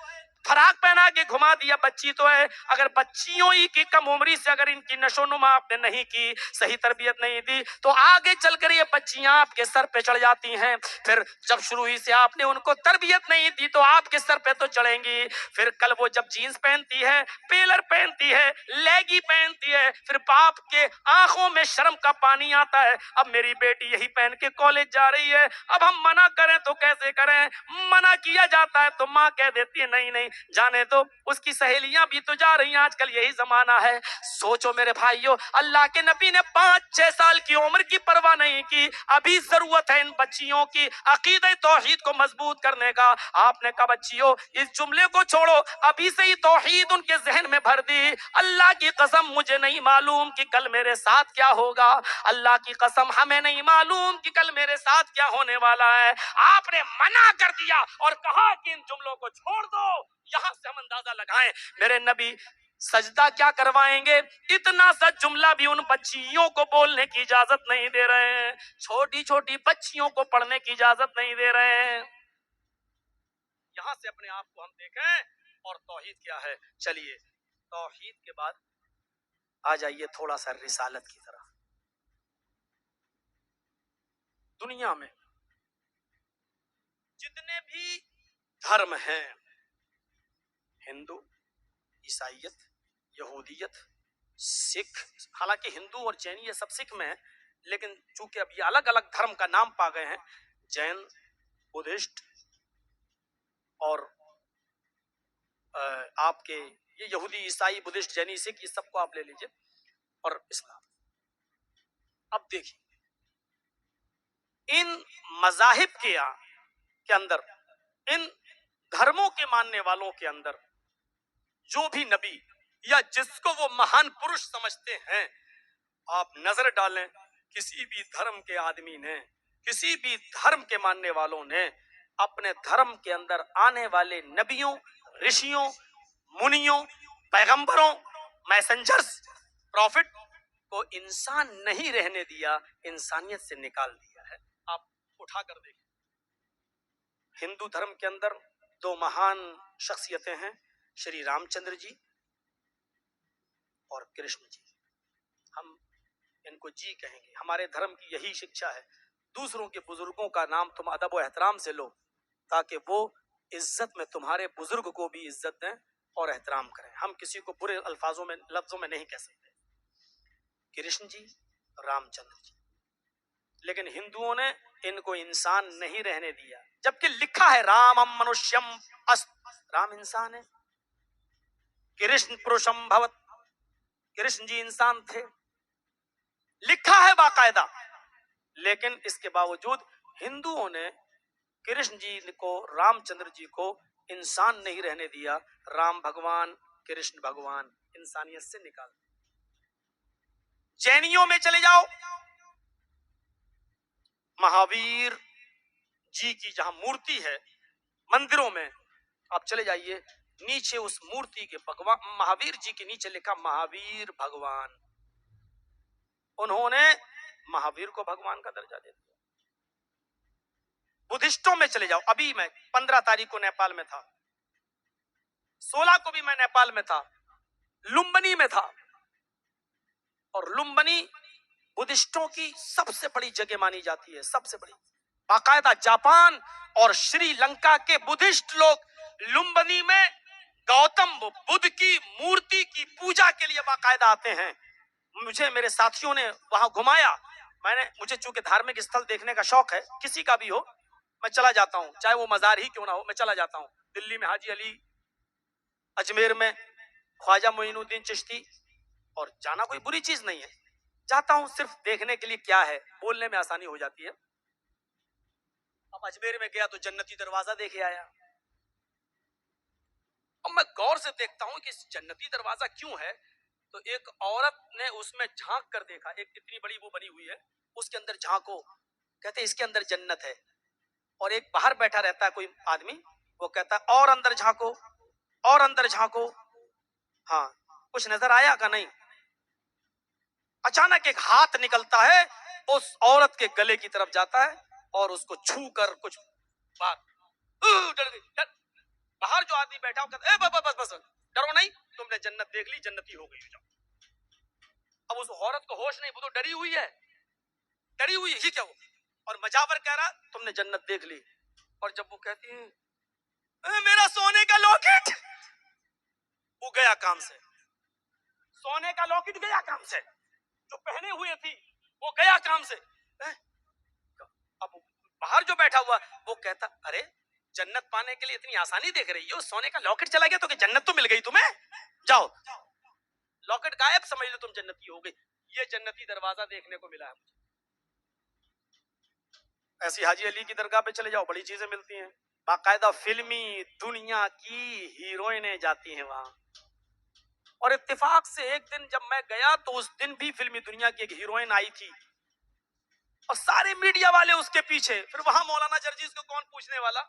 S1: फराक पहना के घुमा दिया, बच्ची तो है, अगर बच्चियों ही की कम उम्री से अगर इनकी नशोनुमा आपने नहीं की, सही तरबियत नहीं दी, तो आगे चलकर ये बच्चियां आपके सर पे चढ़ जाती हैं। फिर जब शुरू ही से आपने उनको तरबियत नहीं दी तो आपके सर पे तो चढ़ेंगी, फिर कल वो जब जीन्स पहनती है, पेलर पहनती है, लेगी पहनती है, फिर बाप के आंखों में शर्म का पानी आता है। अब मेरी बेटी यही पहन के कॉलेज जा रही है, अब हम मना करें तो कैसे करें, मना किया जाता है तो माँ कह देती है नहीं नहीं जाने दो, उसकी सहेलियां भी तो जा रही हैं, आजकल यही जमाना है। सोचो मेरे भाइयों, अल्लाह के नबी ने 5-6 साल की उम्र की परवाह नहीं की, अभी जरूरत है इन बच्चियों की अकीदे तौहीद को मजबूत करने का। आपने कहा बच्चियों इस जुमले को छोड़ो, अभी से ही तौहीद उनके जहन में भर दी। अल्लाह की कसम मुझे नहीं मालूम कि कल मेरे साथ क्या होगा, अल्लाह की कसम हमें नहीं मालूम कि कल मेरे साथ क्या होने वाला है। आपने मना कर दिया और कहा कि इन जुमलों को छोड़ दो। यहां से हम अंदाजा लगाएं मेरे नबी सजदा क्या करवाएंगे, इतना सा जुमला भी उन बच्चियों को बोलने की इजाजत नहीं दे रहे हैं, छोटी छोटी बच्चियों को पढ़ने की इजाजत नहीं दे रहे हैं। यहां से अपने आप को हम देखें और तौहीद क्या है। चलिए तौहीद के बाद आ जाइए थोड़ा सा रिसालत की तरफ। दुनिया में जितने भी धर्म हैं, हिंदू, ईसाइयत, यहूदियत, सिख, हालांकि हिंदू और जैन ये सब सिख में है, लेकिन चूंकि अब ये अलग अलग धर्म का नाम पा गए हैं, जैन, बुद्धिस्ट और आपके ये यहूदी, ईसाई, बुद्धिस्ट, जैनी, सिख, ये सबको आप ले लीजिए, और इस्लाम। अब देखिए इन मजाहिब के अंदर, इन धर्मों के मानने वालों के अंदर जो भी नबी या जिसको वो महान पुरुष समझते हैं, आप नजर डालें, किसी भी धर्म के आदमी ने, किसी भी धर्म के मानने वालों ने अपने धर्म के अंदर आने वाले नबियों, ऋषियों, मुनियों, पैगंबरों, मैसेंजर्स, प्रॉफिट को इंसान नहीं रहने दिया, इंसानियत से निकाल दिया है। आप उठाकर देखें, हिंदू धर्म के अंदर दो महान शख्सियतें हैं, श्री रामचंद्र जी और कृष्ण जी। हम इनको जी कहेंगे, हमारे धर्म की यही शिक्षा है। दूसरों के बुजुर्गों का नाम तुम अदब और एहतराम से लो, ताकि वो इज्जत में तुम्हारे बुजुर्ग को भी इज्जत दें और एहतराम करें। हम किसी को बुरे अल्फाजों में, लफ्जों में नहीं कह सकते। कृष्ण जी, रामचंद्र जी। लेकिन हिंदुओं ने इनको इंसान नहीं रहने दिया, जबकि लिखा है रामम मनुष्यम अस्त, राम इंसान है, कृष्ण पुरुषम भवत, कृष्ण जी इंसान थे, लिखा है बाकायदा। लेकिन इसके बावजूद हिंदुओं ने कृष्ण जी को, रामचंद्र जी को इंसान नहीं रहने दिया। राम भगवान, कृष्ण भगवान इंसानियत से निकाल। जैनियों में चले जाओ, महावीर जी की जहां मूर्ति है मंदिरों में, आप चले जाइए, नीचे उस मूर्ति के भगवान महावीर जी के नीचे लिखा महावीर भगवान। उन्होंने महावीर को भगवान का दर्जा दे दिया। बुद्धिस्टों में चले जाओ, अभी मैं 15 तारीख को नेपाल में था, 16 को भी मैं नेपाल में था, लुम्बिनी में था। और लुम्बिनी बुद्धिस्टों की सबसे बड़ी जगह मानी जाती है, सबसे बड़ी। बाकायदा जापान और श्रीलंका के बुद्धिस्ट लोग लुम्बिनी में गौतम बुद्ध की मूर्ति की पूजा के लिए बाकायदा आते हैं। मुझे मेरे साथियों ने वहां घुमाया, मुझे चूंकि धार्मिक स्थल देखने का शौक है, किसी का भी हो मैं चला जाता हूं, चाहे वो मजार ही क्यों ना हो, मैं चला जाता हूं। दिल्ली में हाजी अली, अजमेर में ख्वाजा मोइनुद्दीन चिश्ती, और जाना कोई बुरी चीज नहीं है, जाता हूं सिर्फ देखने के लिए, क्या है बोलने में आसानी हो जाती है। अब अजमेर में गया तो जन्नती दरवाजा देखे आया। अब मैं गौर से देखता हूं कि जन्नती दरवाजा क्यों है, तो एक औरत ने उसमें झांक कर देखा, एक इतनी बड़ी वो बनी हुई है, उसके अंदर झांको, कहते इसके अंदर जन्नत है। और एक बाहर बैठा रहता है कोई आदमी, वो कहता है और अंदर झांको, और अंदर झांको, हाँ कुछ नजर आया का नहीं। अचानक एक हाथ निकलता है, उस औरत के गले की तरफ जाता है और उसको छू कर कुछ बात, डर गई, बाहर जो आदमी बैठा कहता है बस बस बस डरो नहीं, तुमने जन्नत देख ली, जन्नती हो गई, जाओ। अब उस औरत को होश नहीं, वो तो डरी हुई है, डरी हुई है, ये क्या हो। और मजावर कह रहा तुमने जन्नत देख ली। और जब वो कहती है मेरा सोने का लॉकेट, वो गया काम से, सोने का लॉकेट गया काम से, जो पहने हुए थी वो गया काम से। अब बाहर जो बैठा हुआ वो कहता अरे जन्नत पाने के लिए इतनी आसानी देख रही हो, सोने का लॉकेट चला गया तो कि जन्नत तो मिल गई तुम्हें, जाओ लॉकेट गायब, समझ लो तुम जन्नती हो गई। ये जन्नती दरवाजा देखने को मिला है मुझे। ऐसी हाजी अली की दरगाह पे चले जाओ, बड़ी चीजें मिलती हैं, बाकायदा फिल्मी दुनिया की हीरोइनें जाती हैं वहां। और इत्तेफाक से एक दिन जब मैं गया तो उस दिन भी फिल्मी दुनिया की एक हीरोइन आई थी और सारे मीडिया वाले उसके पीछे। फिर वहां मौलाना जर्जीस को कौन पूछने वाला,